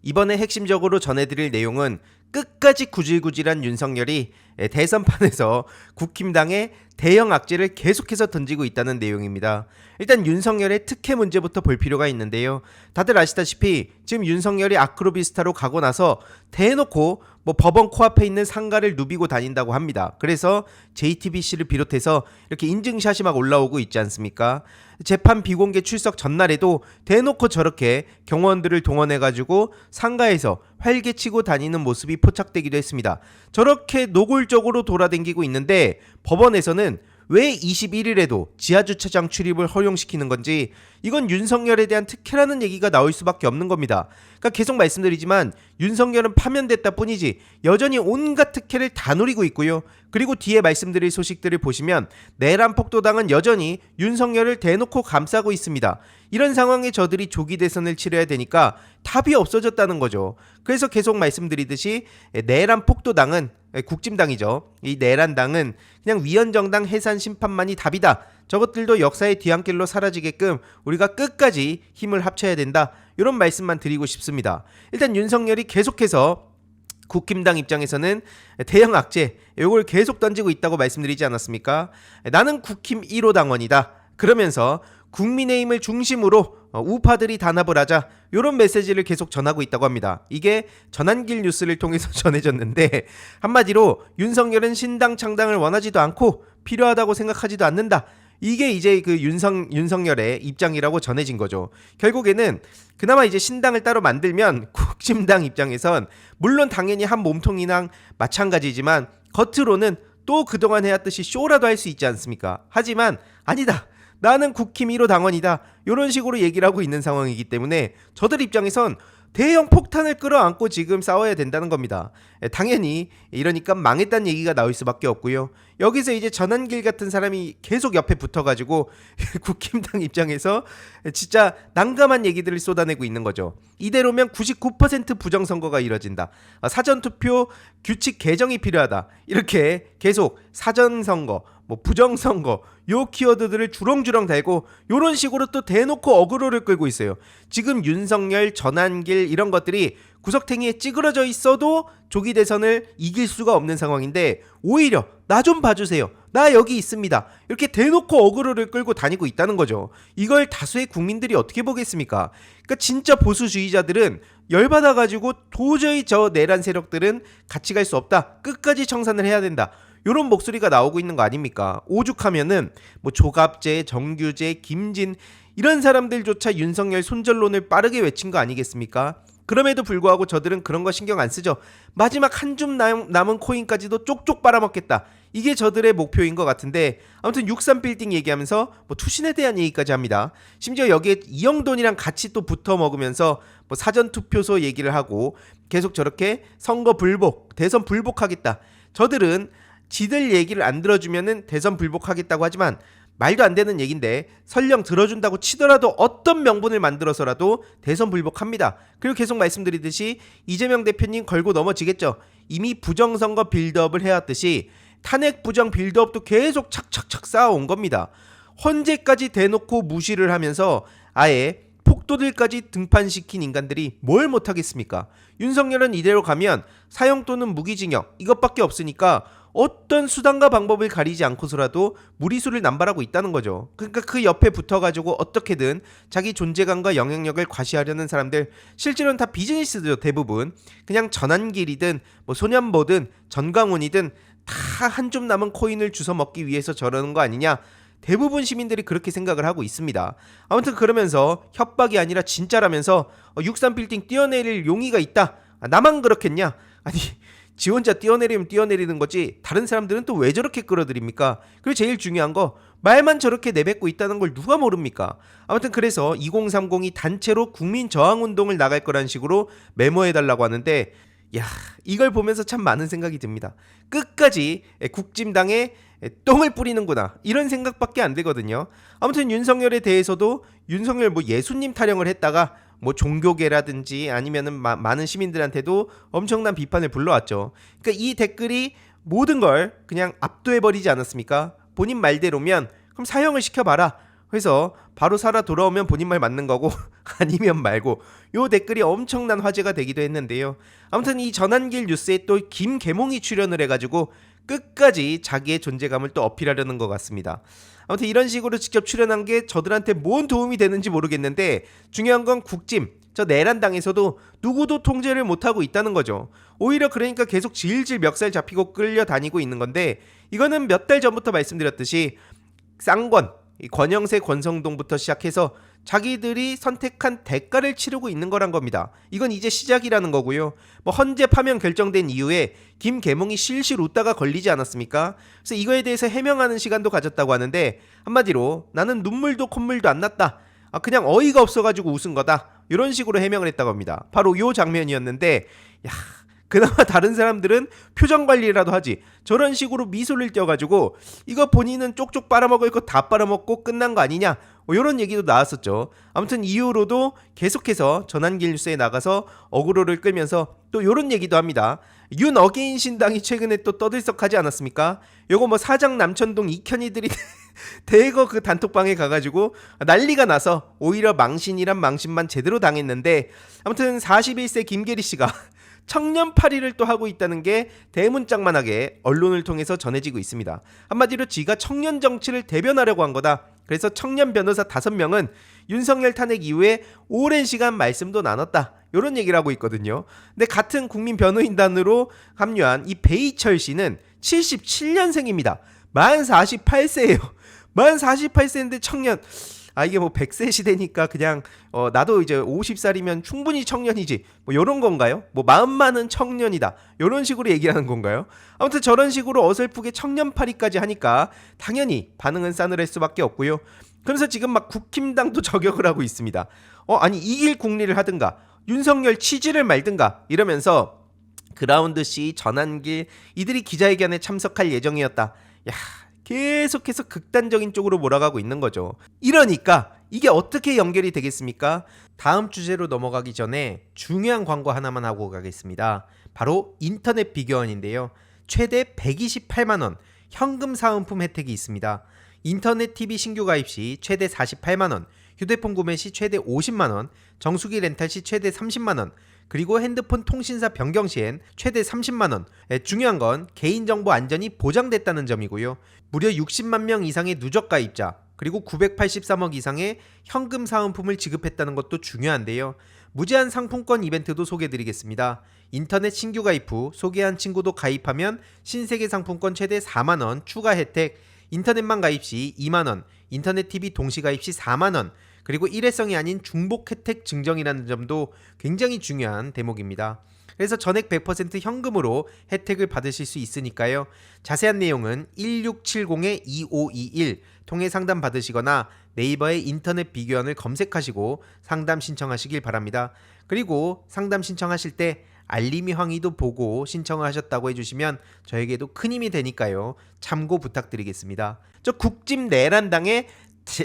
이번에 핵심적으로 전해드릴 내용은 끝까지 구질구질한 윤석열이 대선판에서 국힘당에 대형 악재를 계속해서 던지고 있다는 내용입니다. 일단 윤석열의 특혜 문제부터 볼 필요가 있는데요. 다들 아시다시피 지금 윤석열이 아크로비스타로 가고 나서 대놓고 법원 코앞에 있는 상가를 누비고 다닌다고 합니다. 그래서 JTBC를 비롯해서 이렇게 인증샷이 막 올라오고 있지 않습니까? 재판 비공개 출석 전날에도 대놓고 저렇게 경호원들을 동원해가지고 상가에서 활개치고 다니는 모습이 포착되기도 했습니다. 저렇게 노골적으로 돌아다니고 있는데 법원에서는 왜 21일에도 지하주차장 출입을 허용시키는 건지, 이건 윤석열에 대한 특혜라는 얘기가 나올 수밖에 없는 겁니다. 그러니까 계속 말씀드리지만 윤석열은 파면됐다 뿐이지 여전히 온갖 특혜를 다 누리고 있고요. 그리고 뒤에 말씀드릴 소식들을 보시면 내란 폭도당은 여전히 윤석열을 대놓고 감싸고 있습니다. 이런 상황에 저들이 조기 대선을 치러야 되니까 답이 없어졌다는 거죠. 그래서 계속 말씀드리듯이 내란 폭도당은 국짐당이죠. 이 내란당은 그냥 위헌정당 해산 심판만이 답이다. 저것들도 역사의 뒤안길로 사라지게끔 우리가 끝까지 힘을 합쳐야 된다. 이런 말씀만 드리고 싶습니다. 일단 윤석열이 계속해서 국힘당 입장에서는 대형 악재 이걸 계속 던지고 있다고 말씀드리지 않았습니까? 나는 국힘 1호 당원이다. 그러면서 국민의힘을 중심으로 우파들이 단합을 하자, 이런 메시지를 계속 전하고 있다고 합니다. 이게 전환길 뉴스를 통해서 전해졌는데 한마디로 윤석열은 신당 창당을 원하지도 않고 필요하다고 생각하지도 않는다. 이게 이제 그 윤석열의 입장이라고 전해진 거죠. 결국에는 그나마 이제 신당을 따로 만들면 국힘당 입장에선 물론 당연히 한 몸통이랑 마찬가지지만 겉으로는 또 그동안 해왔듯이 쇼라도 할 수 있지 않습니까? 하지만 아니다. 나는 국힘 1호 당원이다. 이런 식으로 얘기를 하고 있는 상황이기 때문에 저들 입장에선 대형 폭탄을 끌어안고 지금 싸워야 된다는 겁니다. 당연히 이러니까 망했다는 얘기가 나올 수밖에 없고요. 여기서 이제 전환길 같은 사람이 계속 옆에 붙어가지고 국힘당 입장에서 진짜 난감한 얘기들을 쏟아내고 있는 거죠. 이대로면 99% 부정선거가 이뤄진다. 사전투표 규칙 개정이 필요하다. 이렇게 계속 사전선거, 부정선거 요 키워드들을 주렁주렁 달고 요런 식으로 또 대놓고 어그로를 끌고 있어요. 지금 윤석열, 전환길 이런 것들이 구석탱이에 찌그러져 있어도 조기 대선을 이길 수가 없는 상황인데 오히려 나 좀 봐주세요. 나 여기 있습니다. 이렇게 대놓고 어그로를 끌고 다니고 있다는 거죠. 이걸 다수의 국민들이 어떻게 보겠습니까? 그러니까 진짜 보수주의자들은 열받아가지고 도저히 저 내란 세력들은 같이 갈 수 없다. 끝까지 청산을 해야 된다. 이런 목소리가 나오고 있는 거 아닙니까? 오죽하면은 조갑재, 정규재, 김진 이런 사람들조차 윤석열 손절론을 빠르게 외친 거 아니겠습니까? 그럼에도 불구하고 저들은 그런 거 신경 안 쓰죠. 마지막 한 줌 남은 코인까지도 쪽쪽 빨아먹겠다. 이게 저들의 목표인 것 같은데, 아무튼 63빌딩 얘기하면서 투신에 대한 얘기까지 합니다. 심지어 여기에 이영돈이랑 같이 또 붙어 먹으면서 사전투표소 얘기를 하고 계속 저렇게 선거 불복, 대선 불복하겠다. 저들은 지들 얘기를 안 들어주면은 대선 불복하겠다고 하지만 말도 안 되는 얘긴데 설령 들어준다고 치더라도 어떤 명분을 만들어서라도 대선 불복합니다. 그리고 계속 말씀드리듯이 이재명 대표님 걸고 넘어지겠죠. 이미 부정선거 빌드업을 해왔듯이 탄핵 부정 빌드업도 계속 착착착 쌓아온 겁니다. 헌재까지 대놓고 무시를 하면서 아예 폭도들까지 등판시킨 인간들이 뭘 못하겠습니까? 윤석열은 이대로 가면 사형 또는 무기징역 이것밖에 없으니까 어떤 수단과 방법을 가리지 않고서라도 무리수를 남발하고 있다는 거죠. 그러니까 그 옆에 붙어가지고 어떻게든 자기 존재감과 영향력을 과시하려는 사람들, 실제로는 다 비즈니스죠. 대부분 그냥 전환길이든 소년보든 전광훈이든 다 한 줌 남은 코인을 주워 먹기 위해서 저러는 거 아니냐. 대부분 시민들이 그렇게 생각을 하고 있습니다. 아무튼 그러면서 협박이 아니라 진짜라면서 63빌딩 뛰어내릴 용의가 있다. 나만 그렇겠냐? 아니 지 혼자 뛰어내리면 뛰어내리는 거지 다른 사람들은 또 왜 저렇게 끌어들입니까? 그리고 제일 중요한 거 말만 저렇게 내뱉고 있다는 걸 누가 모릅니까? 아무튼 그래서 2030이 단체로 국민저항운동을 나갈 거란 식으로 메모해달라고 하는데, 야, 이걸 보면서 참 많은 생각이 듭니다. 끝까지 국짐당에 똥을 뿌리는구나 이런 생각밖에 안 들거든요. 아무튼 윤석열에 대해서도 윤석열 예수님 타령을 했다가 종교계라든지 아니면은 많은 시민들한테도 엄청난 비판을 불러왔죠. 그러니까 이 댓글이 모든 걸 그냥 압도해버리지 않았습니까? 본인 말대로면 그럼 사형을 시켜봐라. 그래서 바로 살아 돌아오면 본인 말 맞는 거고 아니면 말고 요 댓글이 엄청난 화제가 되기도 했는데요. 아무튼 이 전환길 뉴스에 또 김계몽이 출연을 해가지고 끝까지 자기의 존재감을 또 어필하려는 것 같습니다. 아무튼 이런 식으로 직접 출연한 게 저들한테 뭔 도움이 되는지 모르겠는데 중요한 건 국짐 저 내란당에서도 누구도 통제를 못하고 있다는 거죠. 오히려 그러니까 계속 질질 멱살 잡히고 끌려다니고 있는 건데 이거는 몇 달 전부터 말씀드렸듯이 쌍권 이 권영세 권성동부터 시작해서 자기들이 선택한 대가를 치르고 있는 거란 겁니다. 이건 이제 시작이라는 거고요. 뭐 헌재 파면 결정된 이후에 김계몽이 실실 웃다가 걸리지 않았습니까? 그래서 이거에 대해서 해명하는 시간도 가졌다고 하는데 한마디로 나는 눈물도 콧물도 안 났다. 그냥 어이가 없어가지고 웃은 거다. 이런 식으로 해명을 했다고 합니다. 바로 요 장면이었는데 야 그나마 다른 사람들은 표정 관리라도 하지 저런 식으로 미소를 띄어가지고 이거 본인은 쪽쪽 빨아먹을 거 다 빨아먹고 끝난 거 아니냐 이런 얘기도 나왔었죠. 아무튼 이후로도 계속해서 전환길 뉴스에 나가서 어그로를 끌면서 또 이런 얘기도 합니다. 윤 어게인 신당이 최근에 또 떠들썩하지 않았습니까? 요거 뭐 사장 남천동 이현이들이 대거 그 단톡방에 가가지고 난리가 나서 오히려 망신이란 망신만 제대로 당했는데 아무튼 41세 김계리 씨가 청년팔이를 또 하고 있다는 게 대문짝만하게 언론을 통해서 전해지고 있습니다. 한마디로 지가 청년 정치를 대변하려고 한 거다. 그래서 청년 변호사 5명은 윤석열 탄핵 이후에 오랜 시간 말씀도 나눴다. 이런 얘기를 하고 있거든요. 근데 같은 국민변호인단으로 합류한 이 배이철 씨는 77년생입니다. 만 48세예요. 만 48세인데 청년. 이게 뭐 100세 시대니까 그냥 나도 이제 50살이면 충분히 청년이지 뭐 요런 건가요? 뭐 마음 많은 청년이다 요런 식으로 얘기하는 건가요? 아무튼 저런 식으로 어설프게 청년팔이까지 하니까 당연히 반응은 싸늘할 수밖에 없고요. 그래서 지금 막 국힘당도 저격을 하고 있습니다. 아니 이길 국리를 하든가 윤석열 취지를 말든가 이러면서 그라운드 C 전환길 이들이 기자회견에 참석할 예정이었다. 야 계속해서 극단적인 쪽으로 몰아가고 있는 거죠. 이러니까 이게 어떻게 연결이 되겠습니까? 다음 주제로 넘어가기 전에 중요한 광고 하나만 하고 가겠습니다. 바로 인터넷 비교원인데요. 최대 128만원 현금 사은품 혜택이 있습니다. 인터넷 TV 신규 가입 시 최대 48만원, 휴대폰 구매 시 최대 50만원, 정수기 렌탈 시 최대 30만원, 그리고 핸드폰 통신사 변경 시엔 최대 30만원. 중요한 건 개인정보 안전이 보장됐다는 점이고요. 무려 60만 명 이상의 누적 가입자, 그리고 983억 이상의 현금 사은품을 지급했다는 것도 중요한데요. 무제한 상품권 이벤트도 소개해드리겠습니다. 인터넷 신규 가입 후 소개한 친구도 가입하면 신세계 상품권 최대 4만원 추가 혜택, 인터넷만 가입 시 2만원, 인터넷 TV 동시 가입 시 4만원, 그리고 일회성이 아닌 중복 혜택 증정이라는 점도 굉장히 중요한 대목입니다. 그래서 전액 100% 현금으로 혜택을 받으실 수 있으니까요. 자세한 내용은 1670-2521 통해 상담 받으시거나 네이버에 인터넷 비교원을 검색하시고 상담 신청하시길 바랍니다. 그리고 상담 신청하실 때 알림이 황의도 보고 신청을 하셨다고 해주시면 저에게도 큰 힘이 되니까요. 참고 부탁드리겠습니다. 저 국짐 내란당의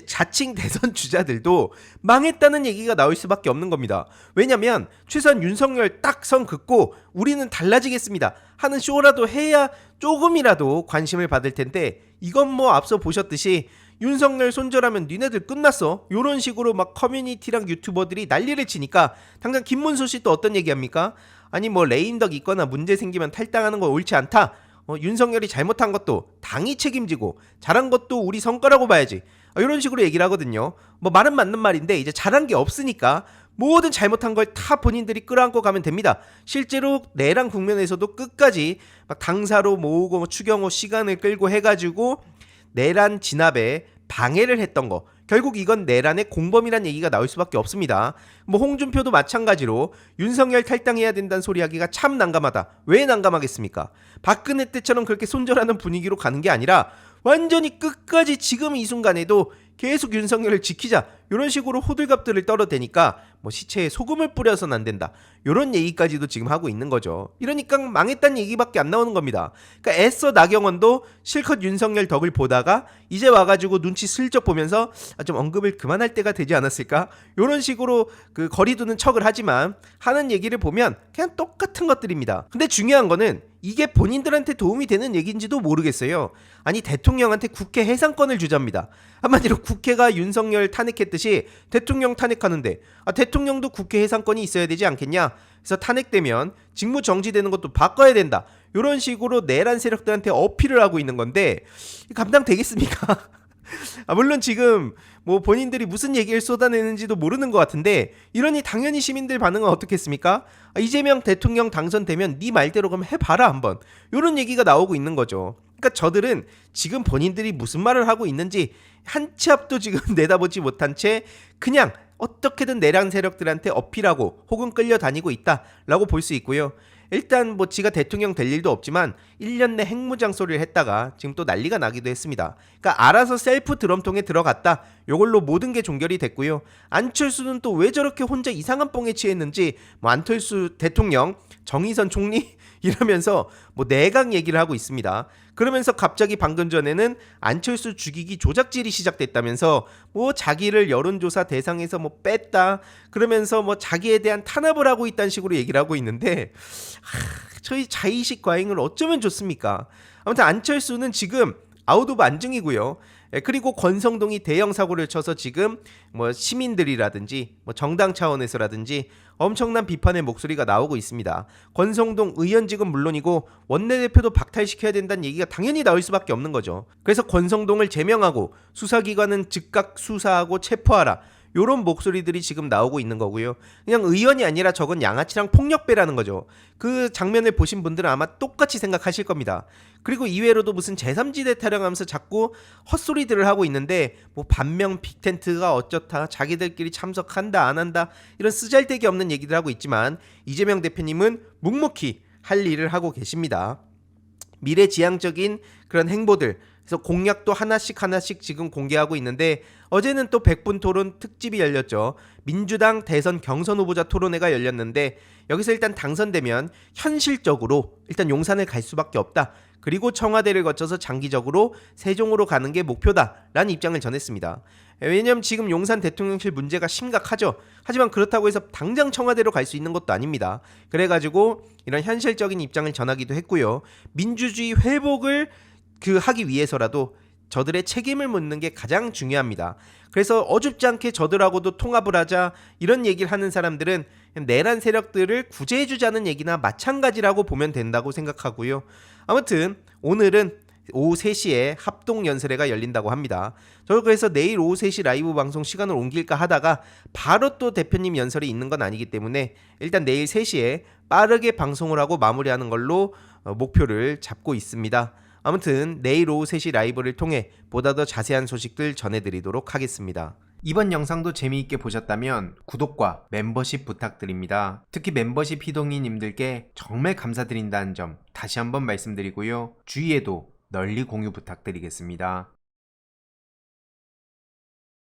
자칭 대선 주자들도 망했다는 얘기가 나올 수밖에 없는 겁니다. 왜냐면 최소한 윤석열 딱 선 긋고 우리는 달라지겠습니다 하는 쇼라도 해야 조금이라도 관심을 받을 텐데 이건 뭐 앞서 보셨듯이 윤석열 손절하면 니네들 끝났어 요런 식으로 막 커뮤니티랑 유튜버들이 난리를 치니까 당장 김문수 씨 또 어떤 얘기합니까? 아니 뭐 레임덕 있거나 문제 생기면 탈당하는 건 옳지 않다. 윤석열이 잘못한 것도 당이 책임지고 잘한 것도 우리 성과라고 봐야지. 이런 식으로 얘기를 하거든요. 뭐 말은 맞는 말인데 이제 잘한 게 없으니까 모든 잘못한 걸 다 본인들이 끌어안고 가면 됩니다. 실제로 내란 국면에서도 끝까지 막 당사로 모으고 뭐 추경호 시간을 끌고 해가지고 내란 진압에 방해를 했던 거, 결국 이건 내란의 공범이란 얘기가 나올 수밖에 없습니다. 뭐 홍준표도 마찬가지로 윤석열 탈당해야 된다는 소리 하기가 참 난감하다. 왜 난감하겠습니까? 박근혜 때처럼 그렇게 손절하는 분위기로 가는 게 아니라 완전히 끝까지 지금 이 순간에도 계속 윤석열을 지키자 이런 식으로 호들갑들을 떨어대니까 뭐 시체에 소금을 뿌려서는 안 된다, 이런 얘기까지도 지금 하고 있는 거죠. 이러니까 망했다는 얘기밖에 안 나오는 겁니다. 그러니까 애써 나경원도 실컷 윤석열 덕을 보다가 이제 와가지고 눈치 슬쩍 보면서 좀 언급을 그만할 때가 되지 않았을까, 이런 식으로 그 거리 두는 척을 하지만 하는 얘기를 보면 그냥 똑같은 것들입니다. 근데 중요한 거는 이게 본인들한테 도움이 되는 얘기인지도 모르겠어요. 아니, 대통령한테 국회 해상권을 주잡니다. 한마디로 국회가 윤석열 탄핵했듯이 대통령 탄핵하는데 대통령도 국회 해상권이 있어야 되지 않겠냐, 그래서 탄핵되면 직무 정지되는 것도 바꿔야 된다, 이런 식으로 내란 세력들한테 어필을 하고 있는 건데 감당되겠습니까? 물론 지금 뭐 본인들이 무슨 얘기를 쏟아내는지도 모르는 것 같은데 이러니 당연히 시민들 반응은 어떻겠습니까? 이재명 대통령 당선되면 네 말대로 그럼 해봐라 한번, 이런 얘기가 나오고 있는 거죠. 그러니까 저들은 지금 본인들이 무슨 말을 하고 있는지 한 치 앞도 지금 내다보지 못한 채 그냥 어떻게든 내란 세력들한테 어필하고 혹은 끌려다니고 있다라고 볼 수 있고요. 일단 뭐 지가 대통령 될 일도 없지만 1년 내 핵무장소리를 했다가 지금 또 난리가 나기도 했습니다. 그러니까 알아서 셀프 드럼통에 들어갔다, 요걸로 모든 게 종결이 됐고요. 안철수는 또 왜 저렇게 혼자 이상한 뻥에 취했는지 뭐 안철수 대통령, 정의선 총리 이러면서 뭐 내각 얘기를 하고 있습니다. 그러면서 갑자기 방금 전에는 안철수 죽이기 조작질이 시작됐다면서 뭐 자기를 여론조사 대상에서 뭐 뺐다, 그러면서 뭐 자기에 대한 탄압을 하고 있다는 식으로 얘기를 하고 있는데 저희 자의식 과잉을 어쩌면 좋습니까? 아무튼 안철수는 지금 아웃 오브 안중이고요. 그리고 권성동이 대형 사고를 쳐서 지금 뭐 시민들이라든지 뭐 정당 차원에서라든지 엄청난 비판의 목소리가 나오고 있습니다. 권성동 의원직은 물론이고 원내대표도 박탈시켜야 된다는 얘기가 당연히 나올 수밖에 없는 거죠. 그래서 권성동을 제명하고 수사기관은 즉각 수사하고 체포하라, 요런 목소리들이 지금 나오고 있는 거고요. 그냥 의원이 아니라 저건 양아치랑 폭력배라는 거죠. 그 장면을 보신 분들은 아마 똑같이 생각하실 겁니다. 그리고 이외로도 무슨 제3지대 타령하면서 자꾸 헛소리들을 하고 있는데 뭐 반명 빅텐트가 어쩌다, 자기들끼리 참석한다 안 한다, 이런 쓰잘데기 없는 얘기들 하고 있지만 이재명 대표님은 묵묵히 할 일을 하고 계십니다. 미래지향적인 그런 행보들, 그래서 공약도 하나씩 지금 공개하고 있는데 어제는 또 100분 토론 특집이 열렸죠. 민주당 대선 경선 후보자 토론회가 열렸는데 여기서 일단 당선되면 현실적으로 일단 용산을 갈 수밖에 없다, 그리고 청와대를 거쳐서 장기적으로 세종으로 가는 게 목표다라는 입장을 전했습니다. 왜냐면 지금 용산 대통령실 문제가 심각하죠. 하지만 그렇다고 해서 당장 청와대로 갈 수 있는 것도 아닙니다. 그래가지고 이런 현실적인 입장을 전하기도 했고요. 민주주의 회복을 하기 위해서라도 저들의 책임을 묻는 게 가장 중요합니다. 그래서 어줍지 않게 저들하고도 통합을 하자, 이런 얘기를 하는 사람들은 내란 세력들을 구제해주자는 얘기나 마찬가지라고 보면 된다고 생각하고요. 아무튼 오늘은 오후 3시에 합동연설회가 열린다고 합니다. 저 그래서 내일 오후 3시 라이브 방송 시간을 옮길까 하다가 바로 또 대표님 연설이 있는 건 아니기 때문에 일단 내일 3시에 빠르게 방송을 하고 마무리하는 걸로 목표를 잡고 있습니다. 아무튼 내일 오후 3시 라이브를 통해 보다 더 자세한 소식들 전해드리도록 하겠습니다. 이번 영상도 재미있게 보셨다면 구독과 멤버십 부탁드립니다. 특히 멤버십 희동이님들께 정말 감사드린다는 점 다시 한번 말씀드리고요. 주위에도 널리 공유 부탁드리겠습니다.